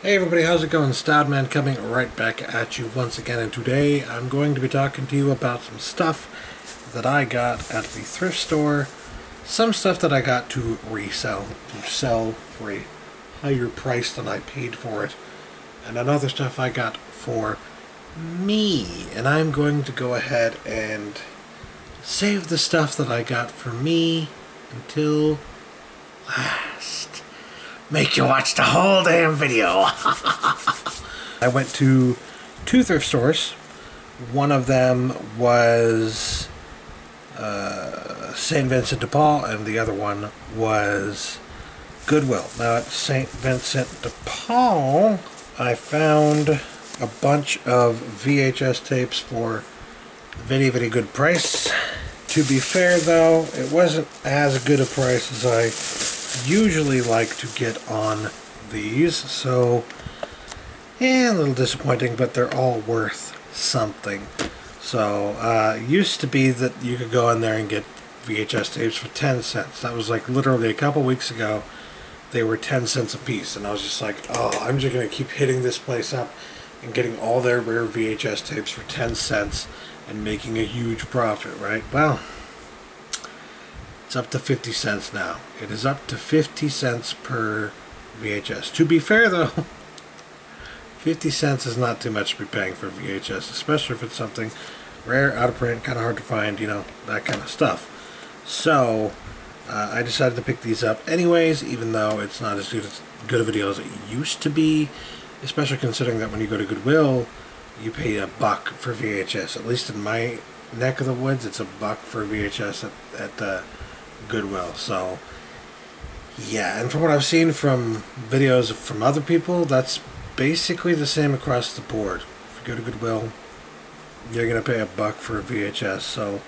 Hey everybody, how's it going? Stoudman coming right back at you once again, and today I'm going to be talking to you about some stuff that I got at the thrift store, some stuff that I got to resell, to sell for a higher price than I paid for it, and another stuff I got for me. And I'm going to go ahead and save the stuff that I got for me until last. Make you watch the whole damn video. I went to two thrift stores. One of them was St. Vincent de Paul, and the other one was Goodwill. Now at St. Vincent de Paul, I found a bunch of VHS tapes for a very, very good price. To be fair though, it wasn't as good a price as I usually like to get on these, so yeah, a little disappointing, but they're all worth something. So used to be that you could go in there and get VHS tapes for 10 cents. That was like literally a couple weeks ago. They were 10 cents a piece, and I was just like, oh, I'm just gonna keep hitting this place up and getting all their rare VHS tapes for 10 cents and making a huge profit, right? Well, it's up to 50 cents now. It is up to 50 cents per VHS. To be fair though, 50 cents is not too much to be paying for VHS, especially if it's something rare, out of print, kind of hard to find, you know, that kind of stuff. So I decided to pick these up anyways, even though it's not as good a video as it used to be, especially considering that when you go to Goodwill, you pay $1 for VHS. At least in my neck of the woods, it's $1 for VHS at Goodwill. So yeah, and from what I've seen from videos from other people, that's basically the same across the board. If you go to Goodwill, you're gonna pay $1 for a VHS. So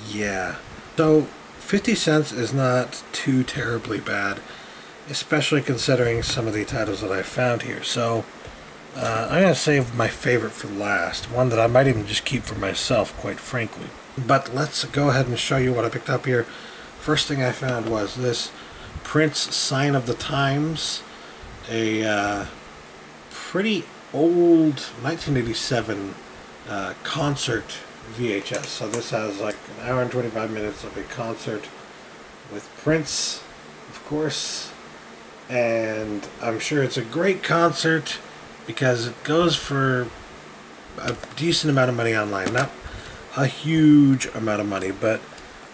yeah, so 50 cents is not too terribly bad, especially considering some of the titles that I found here. So I'm gonna save my favorite for last, one that I might even just keep for myself, quite frankly. But let's go ahead and show you what I picked up here. First thing I found was this Prince Sign of the Times, a pretty old 1987 concert VHS. So this has like an hour and 25 minutes of a concert with Prince, of course, and I'm sure it's a great concert because it goes for a decent amount of money online. Not a huge amount of money, but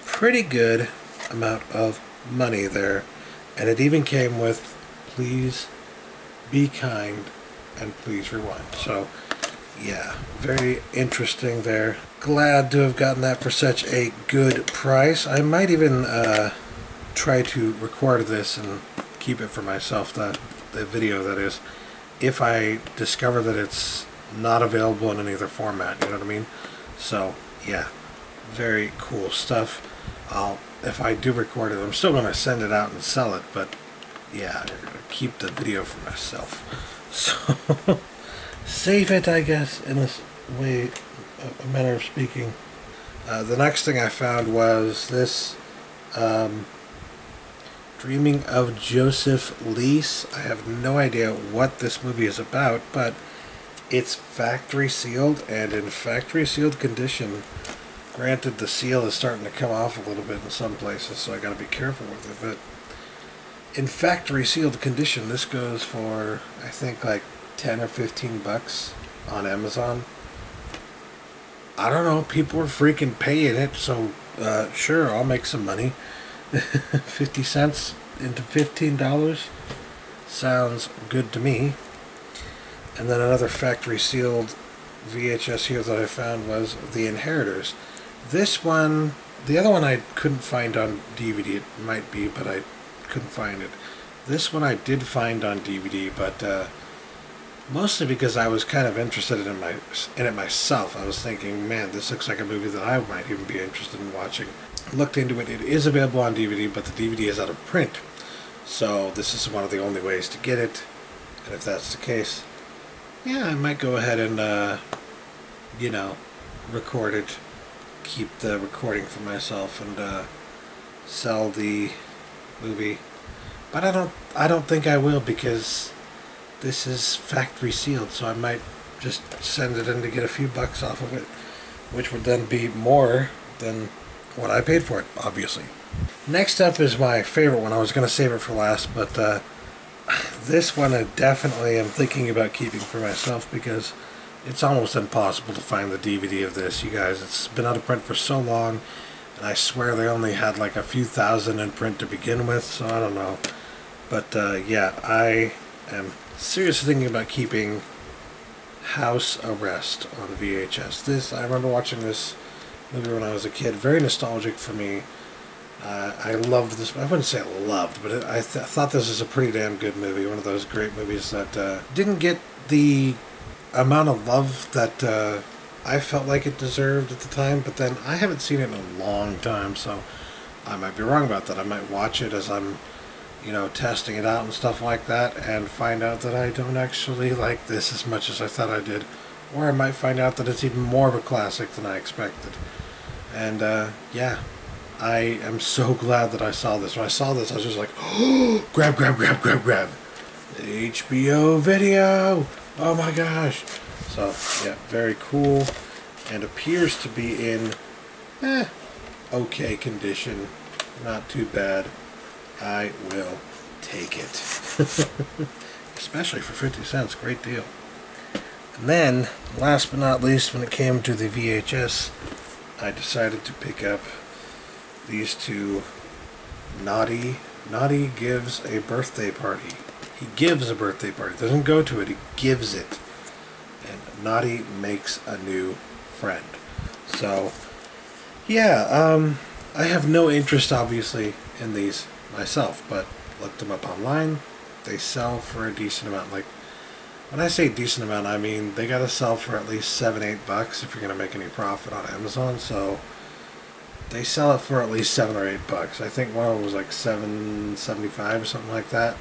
pretty good amount of money there. And it even came with please be kind and please rewind. So yeah, very interesting there. Glad to have gotten that for such a good price. I might even try to record this and keep it for myself, the video that is, if I discover that it's not available in any other format, you know what I mean? So yeah, very cool stuff. If I do record it, I'm still going to send it out and sell it, but yeah, I'm going to keep the video for myself. So save it, I guess, in this way, a manner of speaking. The next thing I found was this Dreaming of Joseph Lease. I have no idea what this movie is about, but it's factory sealed and in factory sealed condition. Granted, the seal is starting to come off a little bit in some places, so I gotta be careful with it, but in factory sealed condition, this goes for, I think, like 10 or 15 bucks on Amazon. I don't know, people are freaking paying it, so sure, I'll make some money. 50 cents into $15 sounds good to me. And then another factory sealed VHS here that I found was The Inheritors. This one, the other one I couldn't find on DVD. It might be, but I couldn't find it. This one I did find on DVD, but mostly because I was kind of interested in it myself. I was thinking, man, this looks like a movie that I might even be interested in watching. Looked into it. It is available on DVD, but the DVD is out of print. So this is one of the only ways to get it. And if that's the case, yeah, I might go ahead and, you know, record it. Keep the recording for myself and sell the movie. But I don't think I will, because this is factory sealed, so I might just send it in to get a few bucks off of it, which would then be more than what I paid for it, obviously. Next up is my favorite one. I was going to save it for last, but this one I definitely am thinking about keeping for myself because it's almost impossible to find the DVD of this, you guys. It's been out of print for so long, and I swear they only had like a few thousand in print to begin with, so I don't know. But yeah, I am seriously thinking about keeping House Arrest on VHS. I remember watching this movie when I was a kid. Very nostalgic for me. I loved this. I wouldn't say I loved, but I thought this was a pretty damn good movie. One of those great movies that didn't get the amount of love that I felt like it deserved at the time. But then I haven't seen it in a long time, so I might be wrong about that. I might watch it as I'm, you know, testing it out and stuff like that, and find out that I don't actually like this as much as I thought I did. Or I might find out that it's even more of a classic than I expected. And yeah, I am so glad that I saw this. When I saw this, I was just like, oh, grab. HBO video. Oh my gosh. So, yeah, very cool. And appears to be in okay condition. Not too bad. I will take it. Especially for 50 cents. Great deal. And then, last but not least, when it came to the VHS, I decided to pick up these two. Naughty gives a birthday party. He gives a birthday party. Doesn't go to it, he gives it. And Naughty makes a new friend. So, yeah, I have no interest, obviously, in these myself, but looked them up online. They sell for a decent amount. Like, when I say decent amount, I mean they gotta sell for at least $7-8 if you're gonna make any profit on Amazon. So they sell it for at least $7 or $8. I think one of them was like $7.75 or something like that,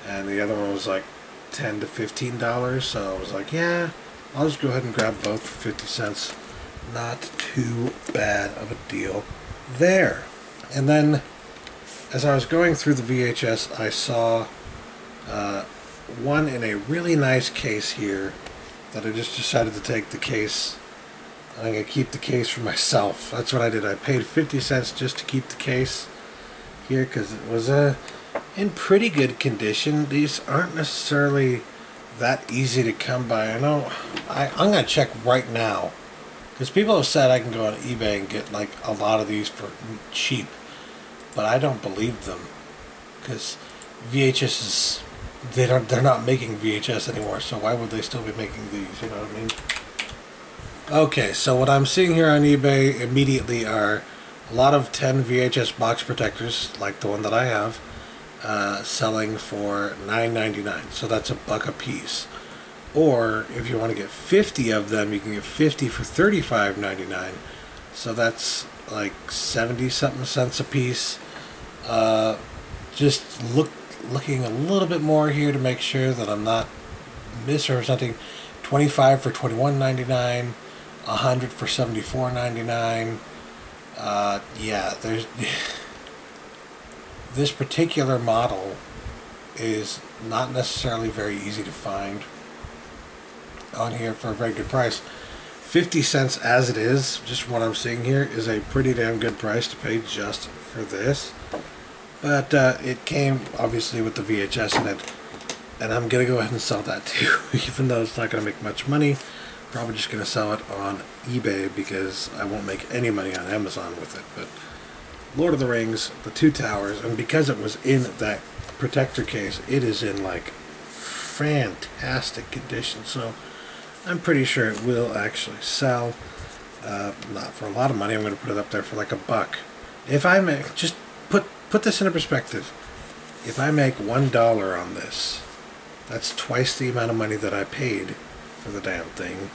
and the other one was like $10 to $15. So I was like, yeah, I'll just go ahead and grab both for 50 cents. Not too bad of a deal there. And then, as I was going through the VHS, I saw one in a really nice case here that I just decided to take the case. I'm going to keep the case for myself. That's what I did. I paid 50 cents just to keep the case here because it was in pretty good condition. These aren't necessarily that easy to come by. I know I'm going to check right now because people have said I can go on eBay and get like a lot of these for cheap, but I don't believe them because VHS is, they're not making VHS anymore, so why would they still be making these, you know what I mean? Okay, so what I'm seeing here on eBay immediately are a lot of 10 VHS box protectors, like the one that I have, selling for $9.99, so that's $1 a piece. Or if you want to get 50 of them, you can get 50 for $35.99, so that's like 70-something cents a piece. Just looking a little bit more here to make sure that I'm not misrepresenting. 25 for $21.99, 100 for $74.99. Yeah, there's this particular model is not necessarily very easy to find on here for a very good price. 50 cents as it is, just what I'm seeing here, is a pretty damn good price to pay just for this. But it came, obviously, with the VHS in it. And I'm going to go ahead and sell that too. Even though it's not going to make much money. Probably just going to sell it on eBay because I won't make any money on Amazon with it. But Lord of the Rings, The Two Towers, and because it was in that protector case, it is in like fantastic condition. So I'm pretty sure it will actually sell. Not for a lot of money. I'm going to put it up there for like $1. If I make, just put this into perspective. If I make $1 on this, that's twice the amount of money that I paid for the damn thing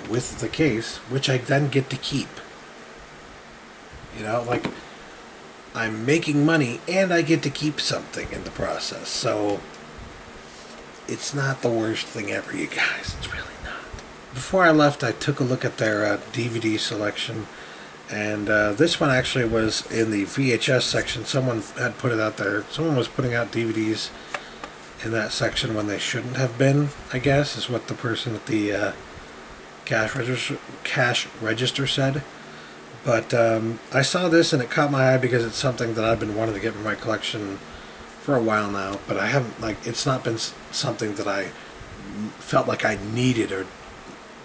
with the case, which I then get to keep. You know, like, I'm making money and I get to keep something in the process. So it's not the worst thing ever, you guys. It's really not. Before I left, I took a look at their DVD selection. And this one actually was in the VHS section. Someone had put it out there. Someone was putting out DVDs in that section when they shouldn't have been, I guess, is what the person at the cash register said. But I saw this and it caught my eye because it's something that I've been wanting to get in my collection for a while now, but I haven't, like, it's not been something that I felt like I needed or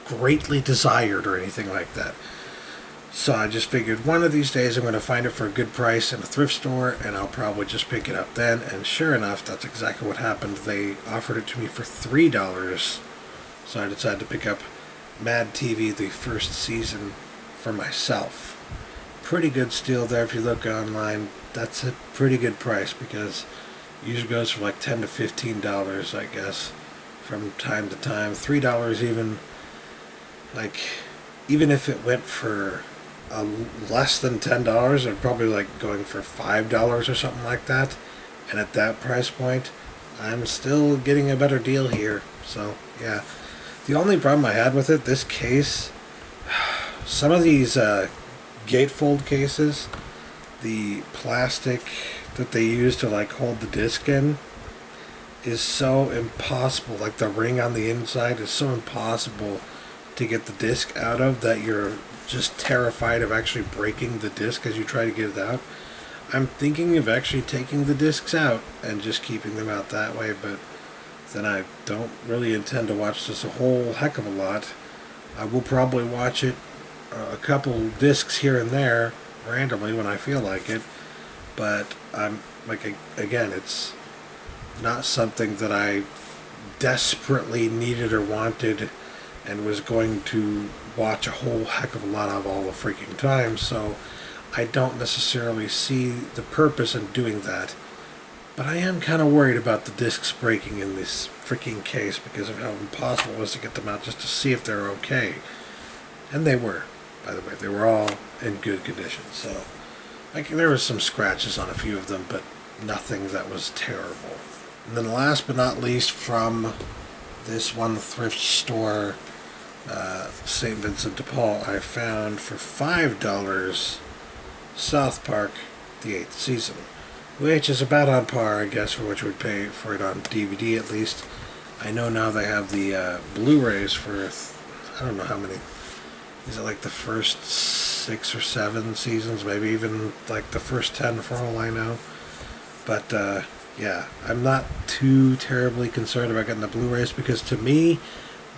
greatly desired or anything like that. So I just figured one of these days I'm going to find it for a good price in a thrift store, and I'll probably just pick it up then. And sure enough, that's exactly what happened. They offered it to me for $3, so I decided to pick up Mad TV, the first season, for myself. Pretty good steal there if you look online. That's a pretty good price because it usually goes for like $10 to $15, I guess, from time to time. $3 even. Like, even if it went for less than $10, it'd probably like going for $5 or something like that. And at that price point, I'm still getting a better deal here. So yeah, the only problem I had with it, this case, some of these gatefold cases, the plastic that they use to like hold the disc in is so impossible. Like the ring on the inside is so impossible to get the disc out of that you're just terrified of actually breaking the disc as you try to get it out. I'm thinking of actually taking the discs out and just keeping them out that way, but then I don't really intend to watch this a whole heck of a lot. I will probably watch it a couple discs here and there randomly when I feel like it, but I'm like, again, it's not something that I desperately needed or wanted and was going to watch a whole heck of a lot of all the freaking time, so I don't necessarily see the purpose in doing that. But I am kind of worried about the discs breaking in this freaking case because of how impossible it was to get them out just to see if they're okay. And they were, by the way. They were all in good condition, so like, there was some scratches on a few of them, but nothing that was terrible. And then last but not least, from this one thrift store, St. Vincent de Paul, I found for $5 South Park, the 8th season, which is about on par, I guess, for what you would pay for it on DVD at least. I know now they have the Blu-rays for, I don't know how many, is it like the first 6 or 7 seasons, maybe even like the first 10 for all I know. But yeah, I'm not too terribly concerned about getting the Blu-rays because to me,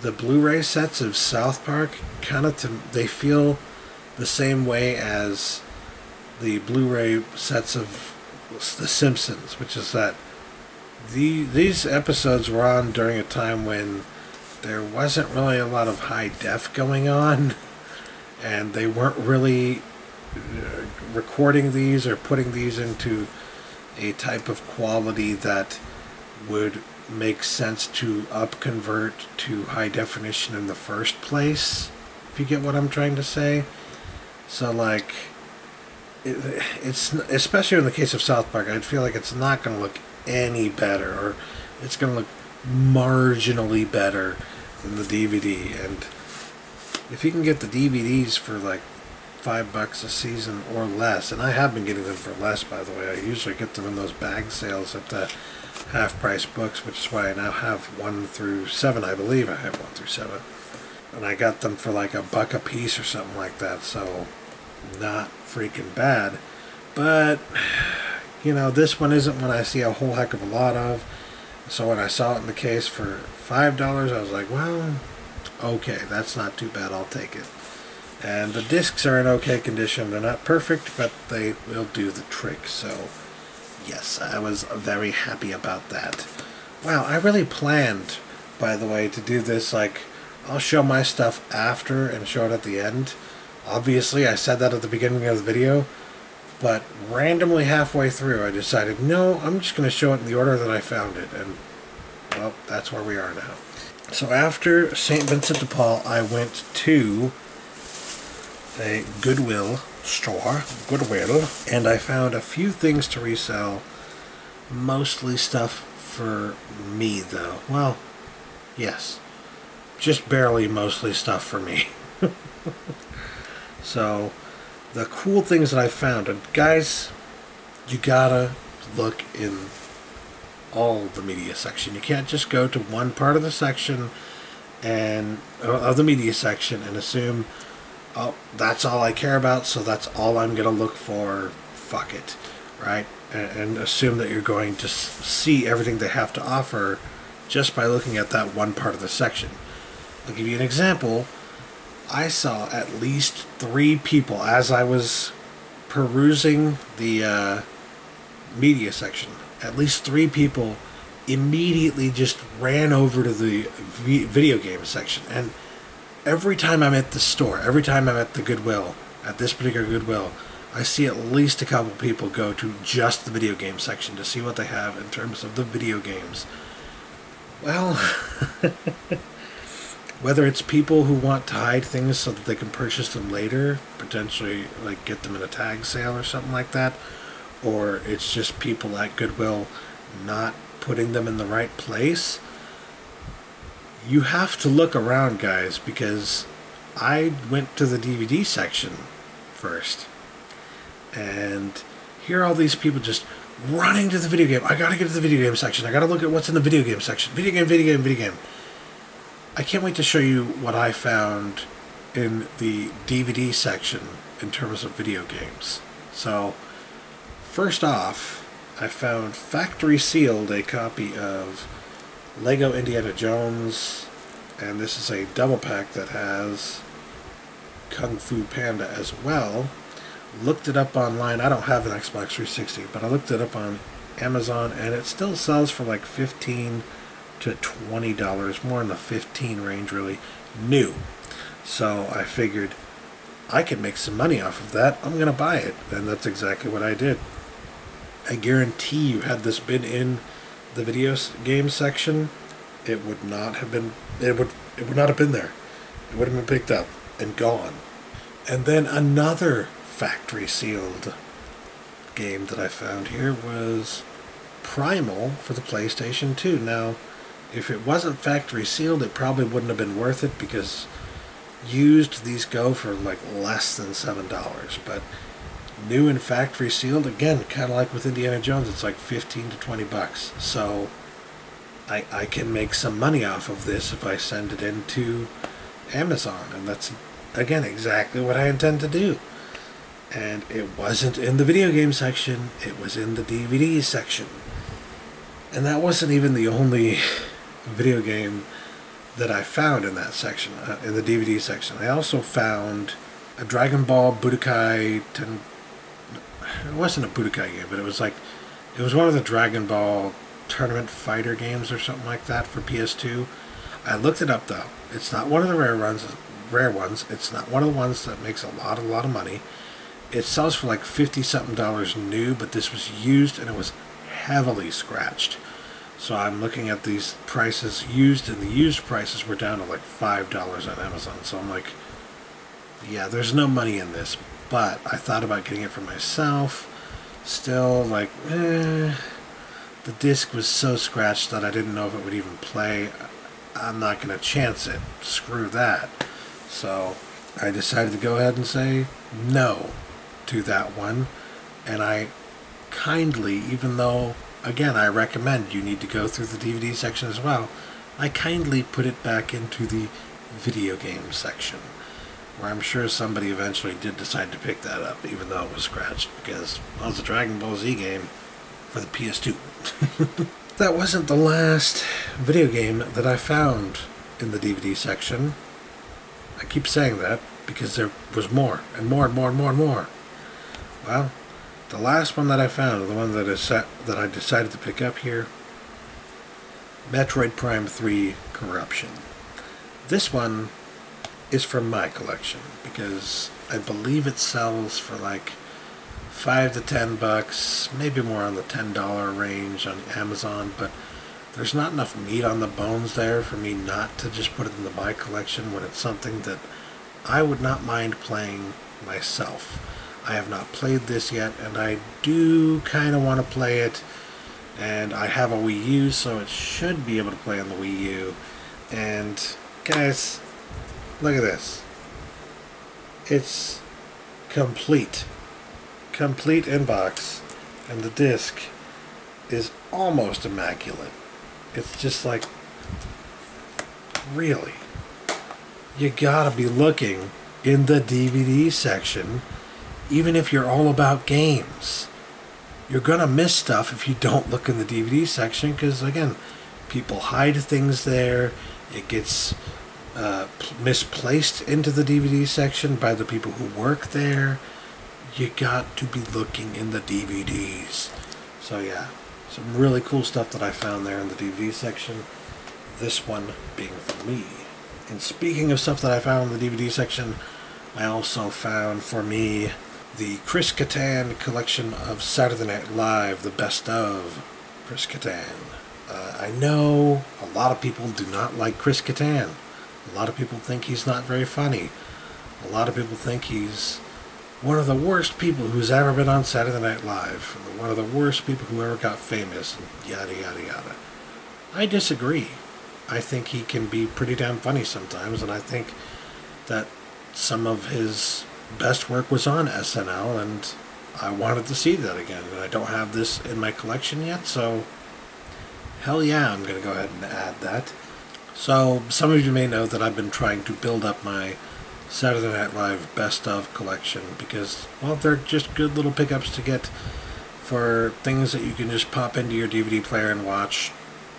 the Blu-ray sets of South Park kind of, they feel the same way as the Blu-ray sets of The Simpsons, which is that these episodes were on during a time when there wasn't really a lot of high def going on, and they weren't really recording these or putting these into a type of quality that would make sense to upconvert to high definition in the first place, if you get what I'm trying to say. So like, it's especially in the case of South Park, I feel like it's not going to look any better, or it's going to look marginally better than the DVD. And if you can get the DVDs for like $5 a season or less, and I have been getting them for less, by the way. I usually get them in those bag sales at the half-price books, which is why I now have 1 through 7. I believe I have 1 through 7, and I got them for like $1 a piece or something like that. So not freaking bad. But you know, this one isn't one I see a whole heck of a lot of. So when I saw it in the case for $5, I was like, well, okay, that's not too bad. I'll take it. And the discs are in okay condition. They're not perfect, but they will do the trick. So yes, I was very happy about that. Wow, I really planned, by the way, to do this. Like, I'll show my stuff after and show it at the end. Obviously, I said that at the beginning of the video, but randomly halfway through, I decided, no, I'm just going to show it in the order that I found it. And, well, that's where we are now. So after St. Vincent de Paul, I went to a Goodwill store, and I found a few things to resell, mostly stuff for me, though. Well, yes, just barely mostly stuff for me. So, the cool things that I found, and guys, you gotta look in all the media section. You can't just go to one part of the section and of the media section and assume, oh, that's all I care about, so that's all I'm going to look for. Fuck it, right? And assume that you're going to see everything they have to offer just by looking at that one part of the section. I'll give you an example. I saw at least 3 people as I was perusing the media section. At least 3 people immediately just ran over to the video game section. And every time I'm at the store, every time I'm at the Goodwill, at this particular Goodwill, I see at least a couple people go to just the video game section to see what they have in terms of the video games. Well, whether it's people who want to hide things so that they can purchase them later, potentially like get them in a tag sale or something like that, or it's just people at Goodwill not putting them in the right place, you have to look around, guys, because I went to the DVD section first, and here are all these people just running to the video game. I gotta get to the video game section. I gotta look at what's in the video game section. Video game, video game, video game. I can't wait to show you what I found in the DVD section in terms of video games. So, first off, I found factory sealed a copy of Lego Indiana Jones, and this is a double pack that has Kung Fu Panda as well. Looked it up online. I don't have an Xbox 360, but I looked it up on Amazon, and it still sells for like $15 to $20, more in the 15 range, really, new. So I figured I could make some money off of that. I'm gonna buy it, and that's exactly what I did. I guarantee you, had this been in the video game section, it would not have been. It would not have been there. It would have been picked up and gone. And then another factory sealed game that I found here was Primal for the PlayStation 2. Now, if it wasn't factory sealed, it probably wouldn't have been worth it, because used, these go for like less than $7. But new and factory sealed, again, kind of like with Indiana Jones, it's like 15 to 20 bucks. So I can make some money off of this if I send it into Amazon, and that's, again, exactly what I intend to do. And it wasn't in the video game section, it was in the DVD section. And that wasn't even the only video game that I found in that section, in the DVD section. I also found a Dragon Ball Budokai it wasn't a Budokai game, but it was one of the Dragon Ball tournament fighter games or something like that for PS2. I looked it up though. It's not one of the rare ones. It's not one of the ones that makes a lot of money. It sells for like $50-something new, but this was used and it was heavily scratched. So I'm looking at these prices used, and the used prices were down to like $5 on Amazon. So I'm like, yeah, there's no money in this. But I thought about getting it for myself. Still, like, the disc was so scratched that I didn't know if it would even play. I'm not going to chance it. Screw that. So I decided to go ahead and say no to that one. And I kindly, even though, again, I recommend you need to go through the DVD section as well, I kindly put it back into the video game section, where I'm sure somebody eventually did decide to pick that up, even though it was scratched, because it was a Dragon Ball Z game for the PS2. That wasn't the last video game that I found in the DVD section. I keep saying that because there was more, and more, and more, and more, and more. Well, the last one that I found, the one that I decided to pick up here, Metroid Prime 3 Corruption. This one is from my collection, because I believe it sells for like $5 to $10, maybe more on the $10 range on Amazon, but there's not enough meat on the bones there for me not to just put it into my collection when it's something that I would not mind playing myself. I have not played this yet, and I do kind of want to play it, and I have a Wii U, so it should be able to play on the Wii U. And guys, look at this. It's complete in box, and the disc is almost immaculate. It's just like, really? You gotta be looking in the DVD section, even if you're all about games. You're gonna miss stuff if you don't look in the DVD section, because again, people hide things there. It gets misplaced into the DVD section by the people who work there. You got to be looking in the DVDs. So yeah, some really cool stuff that I found there in the DVD section. This one being for me. And speaking of stuff that I found in the DVD section, I also found for me the Chris Kattan collection of Saturday Night Live, the best of Chris Kattan. I know a lot of people do not like Chris Kattan. A lot of people think he's not very funny. A lot of people think he's one of the worst people who's ever been on Saturday Night Live. One of the worst people who ever got famous, and yada yada yada. I disagree. I think he can be pretty damn funny sometimes, and I think that some of his best work was on SNL, and I wanted to see that again. And I don't have this in my collection yet, so hell yeah, I'm going to go ahead and add that. So, some of you may know that I've been trying to build up my Saturday Night Live Best Of collection because, well, they're just good little pickups to get for things that you can just pop into your DVD player and watch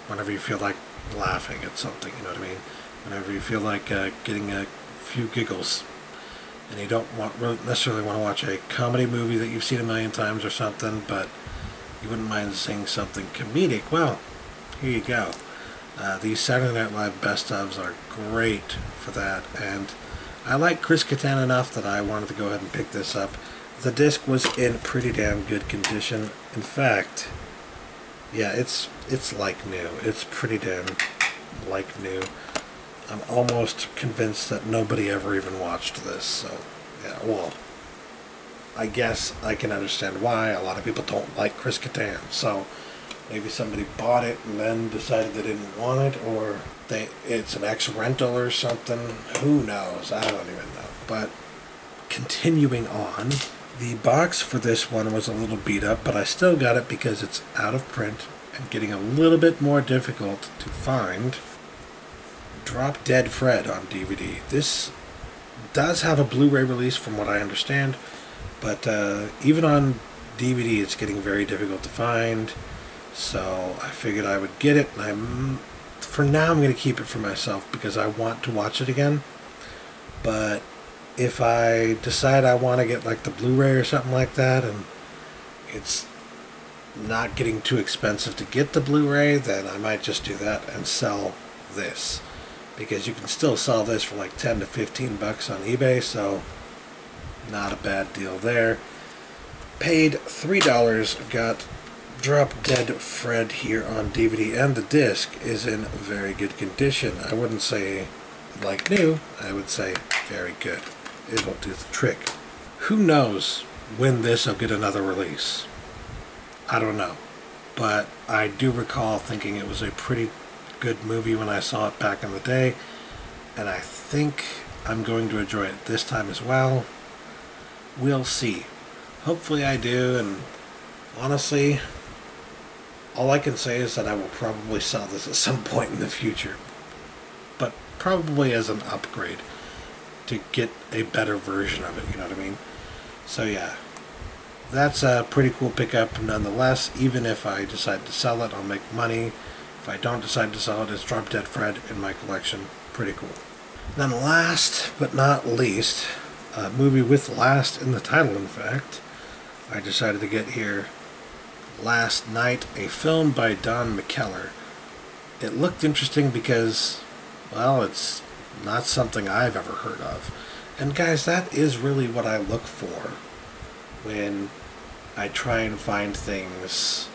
whenever you feel like laughing at something, you know what I mean? Whenever you feel like getting a few giggles and you don't necessarily want to watch a comedy movie that you've seen a million times or something, but you wouldn't mind seeing something comedic. Well, here you go. These Saturday Night Live Best Ofs are great for that, and I like Chris Kattan enough that I wanted to go ahead and pick this up. The disc was in pretty damn good condition. In fact, yeah, it's like new. It's pretty damn like new. I'm almost convinced that nobody ever even watched this, so yeah, well, I guess I can understand why. A lot of people don't like Chris Kattan, so maybe somebody bought it and then decided they didn't want it, or it's an ex-rental or something. Who knows? I don't even know. But continuing on, the box for this one was a little beat up, but I still got it because it's out of print and getting a little bit more difficult to find. Drop Dead Fred on DVD. This does have a Blu-ray release from what I understand, but even on DVD it's getting very difficult to find. So I figured I would get it, and for now I'm going to keep it for myself because I want to watch it again. But if I decide I want to get like the Blu-ray or something like that, and it's not getting too expensive to get the Blu-ray, then I might just do that and sell this. Because you can still sell this for like 10 to 15 bucks on eBay, so not a bad deal there. Paid $3, got Drop Dead Fred here on DVD, and the disc is in very good condition. I wouldn't say like new, I would say very good. It'll do the trick. Who knows when this will get another release? I don't know. But I do recall thinking it was a pretty good movie when I saw it back in the day, and I think I'm going to enjoy it this time as well. We'll see. Hopefully I do, and honestly, all I can say is that I will probably sell this at some point in the future, but probably as an upgrade to get a better version of it, you know what I mean? So yeah, that's a pretty cool pickup nonetheless. Even if I decide to sell it, I'll make money. If I don't decide to sell it, it's Drop Dead Fred in my collection. Pretty cool. Then last but not least, a movie with last in the title, in fact, I decided to get here last night, a film by Don McKellar. It looked interesting because, well, it's not something I've ever heard of. And guys, that is really what I look for when I try and find things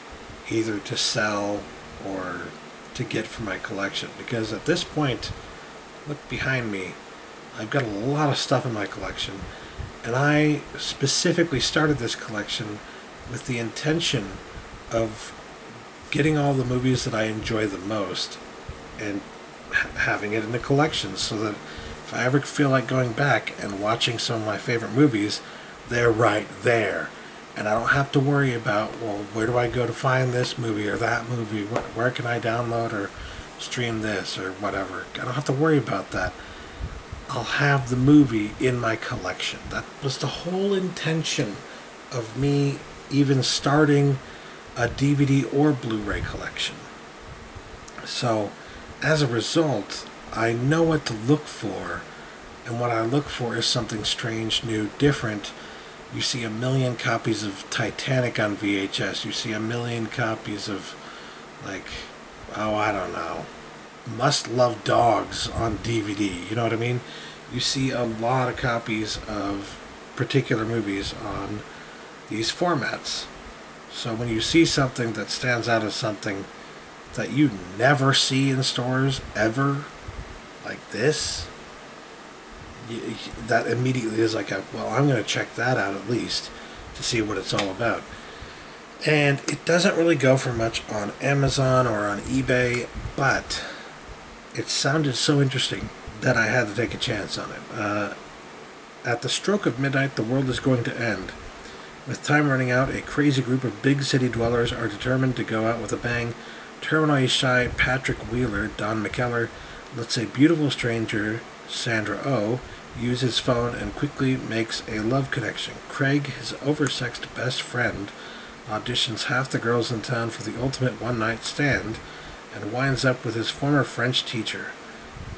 either to sell or to get for my collection. Because at this point, look behind me, I've got a lot of stuff in my collection, and I specifically started this collection with the intention of getting all the movies that I enjoy the most and having it in the collection, so that if I ever feel like going back and watching some of my favorite movies, they're right there. And I don't have to worry about, well, where do I go to find this movie or that movie? Where can I download or stream this or whatever? I don't have to worry about that. I'll have the movie in my collection. That was the whole intention of me even starting a DVD or Blu-ray collection. So, as a result, I know what to look for, and what I look for is something strange, new, different. You see a million copies of Titanic on VHS. You see a million copies of, like, oh, I don't know, Must Love Dogs on DVD. You know what I mean? You see a lot of copies of particular movies on these formats. So when you see something that stands out as something that you never see in stores ever, like this, that immediately is like, well, I'm going to check that out at least to see what it's all about. And it doesn't really go for much on Amazon or on eBay, but it sounded so interesting that I had to take a chance on it. At the stroke of midnight, the world is going to end. With time running out, a crazy group of big city dwellers are determined to go out with a bang. Terminally shy Patrick Wheeler, Don McKellar, lets a beautiful stranger, Sandra Oh, use his phone and quickly makes a love connection. Craig, his oversexed best friend, auditions half the girls in town for the ultimate one-night stand and winds up with his former French teacher.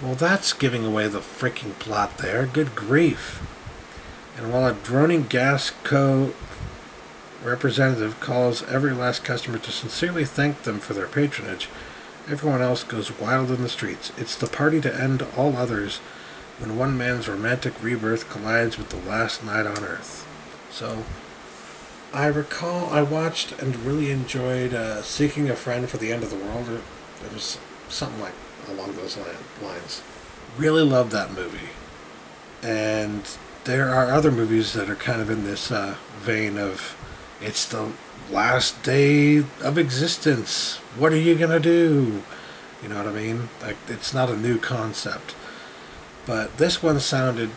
Well, that's giving away the freaking plot there. Good grief. And while a droning gas co representative calls every last customer to sincerely thank them for their patronage, everyone else goes wild in the streets. It's the party to end all others when one man's romantic rebirth collides with the last night on Earth. So, I recall I watched and really enjoyed Seeking a Friend for the End of the World. It was something like along those lines. Really loved that movie. And there are other movies that are kind of in this vein of, it's the last day of existence. What are you going to do? You know what I mean? Like, it's not a new concept. But this one sounded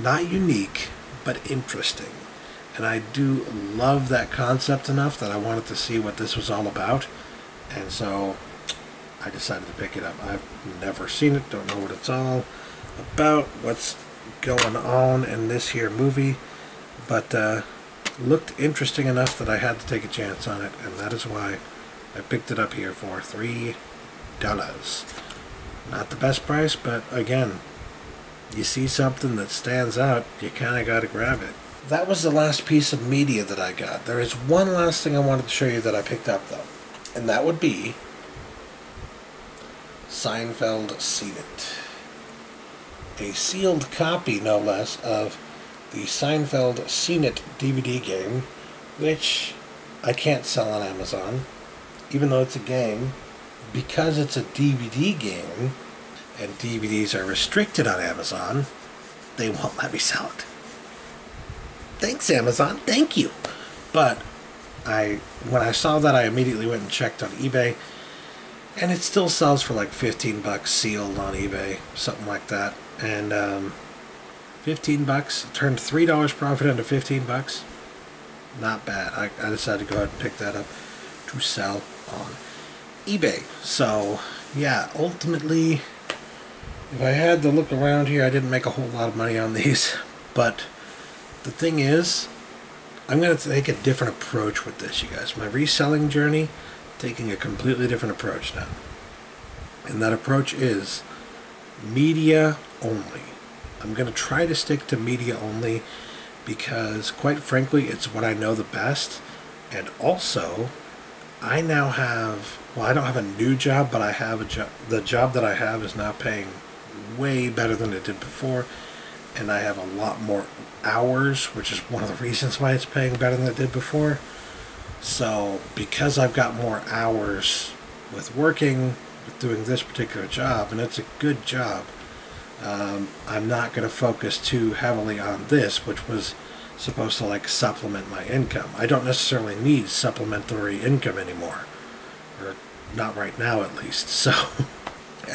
not unique, but interesting. And I do love that concept enough that I wanted to see what this was all about. And so I decided to pick it up. I've never seen it, don't know what it's all about, what's going on in this here movie. But looked interesting enough that I had to take a chance on it. And that is why I picked it up here for $3. Not the best price, but again, you see something that stands out, you kind of got to grab it. That was the last piece of media that I got. There is one last thing I wanted to show you that I picked up, though. And that would be Seinfeld Seen It. A sealed copy, no less, of the Seinfeld Seen It DVD game, which I can't sell on Amazon, even though it's a game. Because it's a DVD game, and DVDs are restricted on Amazon, they won't let me sell it. Thanks, Amazon. Thank you. But when I saw that, I immediately went and checked on eBay, and it still sells for like $15 sealed on eBay, something like that. And $15 turned $3 profit into $15. Not bad. I decided to go ahead and pick that up to sell on eBay. So yeah, ultimately, if I had to look around here, I didn't make a whole lot of money on these, but the thing is, I'm going to take a different approach with this, you guys. My reselling journey, taking a completely different approach now. And that approach is media only. I'm going to try to stick to media only because, quite frankly, it's what I know the best. And also, I now have, well, I don't have a new job, but I have a job. The job that I have is now paying way better than it did before. And I have a lot more hours, which is one of the reasons why it's paying better than it did before. So, because I've got more hours with working, with doing this particular job, and it's a good job, I'm not going to focus too heavily on this, which was supposed to like supplement my income. I don't necessarily need supplementary income anymore, or not right now at least. So,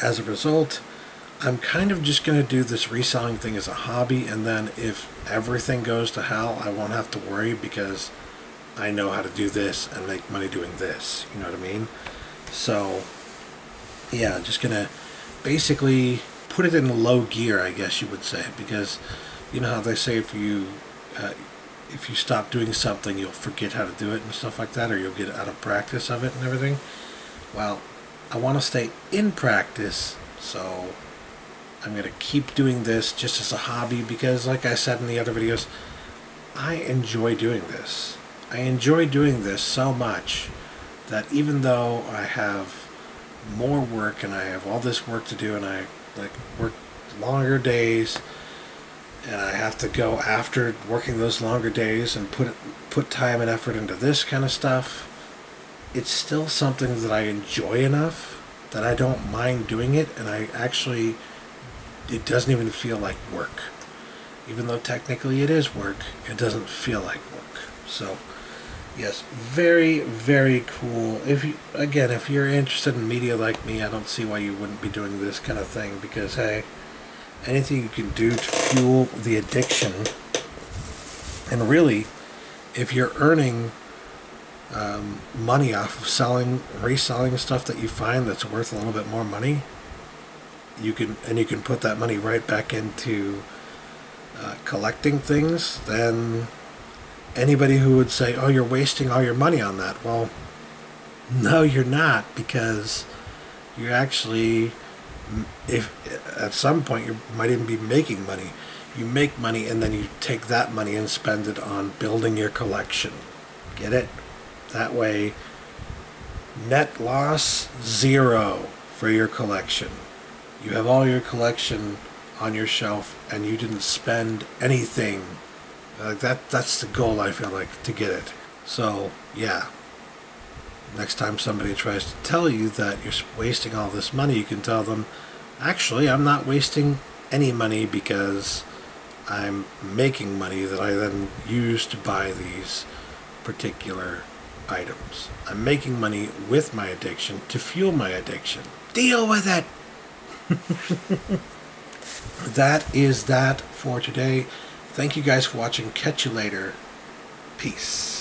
as a result, I'm kind of just going to do this reselling thing as a hobby, and then if everything goes to hell, I won't have to worry because I know how to do this and make money doing this. You know what I mean? So, yeah, just gonna basically put it in low gear, I guess you would say, because you know how they say if you stop doing something, you'll forget how to do it and stuff like that, or you'll get out of practice of it and everything. Well, I want to stay in practice, so I'm going to keep doing this just as a hobby because, like I said in the other videos, I enjoy doing this. I enjoy doing this so much that even though I have more work and I have all this work to do and I work longer days and I have to go after working those longer days and put time and effort into this kind of stuff, it's still something that I enjoy enough that I don't mind doing it, and it doesn't even feel like work. Even though technically it is work, it doesn't feel like work. So yes, very, very cool. If you're interested in media like me, I don't see why you wouldn't be doing this kind of thing, because hey, anything you can do to fuel the addiction, and really, if you're earning money off of reselling stuff that you find that's worth a little bit more money, you can put that money right back into collecting things, then anybody who would say, oh, you're wasting all your money on that, well, no, you're not, because you're actually, if at some point you might even be making money. You make money and then you take that money and spend it on building your collection. Get it? That way, net loss, 0 for your collection. You have all your collection on your shelf and you didn't spend anything. That's the goal, I feel like, to get it. So, yeah. Next time somebody tries to tell you that you're wasting all this money, you can tell them, actually, I'm not wasting any money because I'm making money that I then use to buy these particular items. I'm making money with my addiction to fuel my addiction. Deal with it! That is that for today. Thank you guys for watching. Catch you later. Peace.